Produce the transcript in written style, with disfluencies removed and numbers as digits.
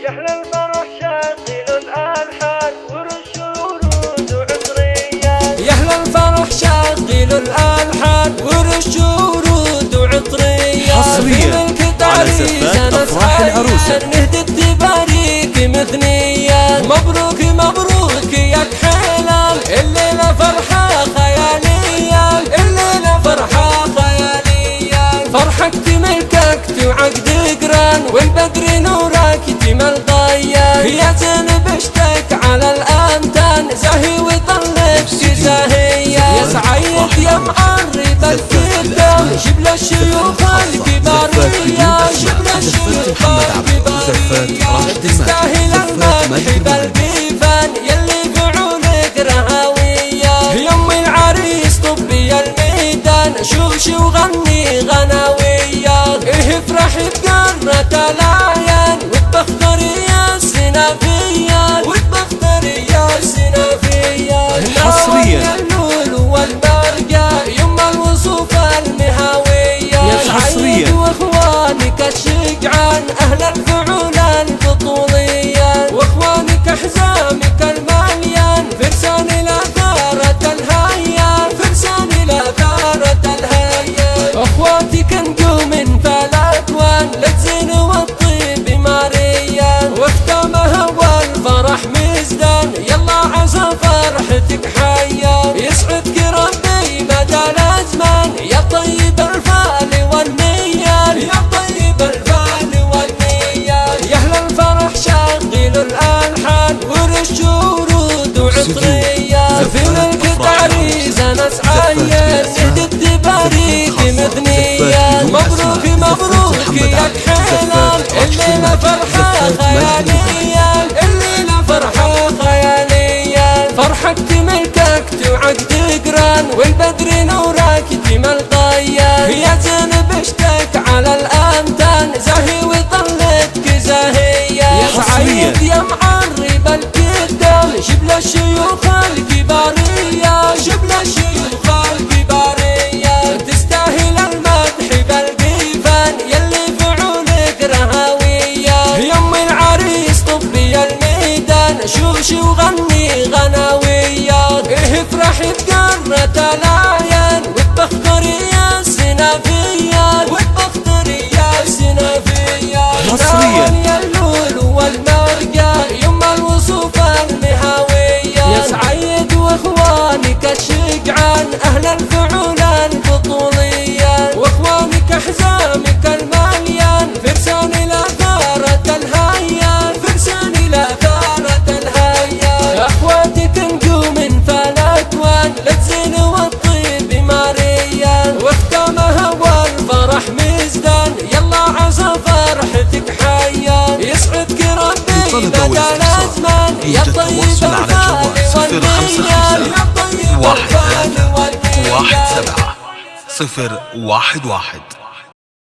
يحلى الفرح شاغل الألحان ورش ورود وعطريات. يحلى الفرح شاغل الألحان ورش ورود وعطريات. حصريا على زفات أفراح العروسة نهدي تباريك مثنيات. مبروك مبروك يا كحيلان، الليلة فرحة خيالية، الليلة فرحة خيالية. فرحك تملكك وعقد قران، والبدر نورك تمل ضيان. يا زين بشتك على الأمتان، زاهي وطلت زاهية. يا سعيد يا معرب الكدام، شبل الشيوخ الكبارية، شبل الشيوخ الكبارية. تستاهل المدح بالبيفان، يلي فعولك رهاوية. يم العريس طبي الميدان، شوش وغني غناوية. افرح بقرة الأعيان، وتبختر يا السنافية، وتبختر يا السنافية. حصريا اللول والبرقة، يم الوصوف المهاوية. يا سعيد واخوانك الشجعان، اهل الفعول البطولية. واخوانك احزامك المليان، فرسان الأثارة الهيان، فرسان الأثارة الهيان. اخواتك نجوم فالاكوان، للزين والطيب ماريان. واختامها والفرح مزدان، يلا عسى فرحتك حيان. يسعدك ربي مدى الازمان، يا طيب الفال والنيان، يا طيب الفال والنيان. يحلى الفرح شاغل الألحان ورش ورود وعطريات. في القطع ريزة نسعين، نهدي التباريك مثنيات. مبروك مبروك يا كحيلان، الليلة فرحة خيالية، الليلة فرحة خيالية. فرحك تملكك وعقد قران، والبدر نورك تمل ضيان. يا زين بشتك على الأمتان، زاهي وطلتك زاهية. يا سعيد يا معرب الكدام، شبل الشيوخ الكبارية، شبل الشيوخ الكبارية. تستاهل المدح بالبيفان، يلي فعولك رهاوية. يم العريس طبي الميدان، شوش وغني غناوية. افرح بقرة الأعيان، وتبختر يا السنافية، وتبختر يا السنافية. حصريا يا اللول والمرقة، يم الوصوف المهاوية. يا سعيد واخوانك الشجعان، اهل الفعول البطولية. واخوانك احزامك المليان، فرسان الأثارة الهيان، فرسان الأثارة الهيان. اخواتك نجوم فالاكوان، للزين والطيب ماريان. واختامها والفرح مزدان، يلا عسى فرحتك حيان. يسعدك ربي مدى الازمان، يا طيب الفال والنيان، يا طيب الفال والنيان. 17 011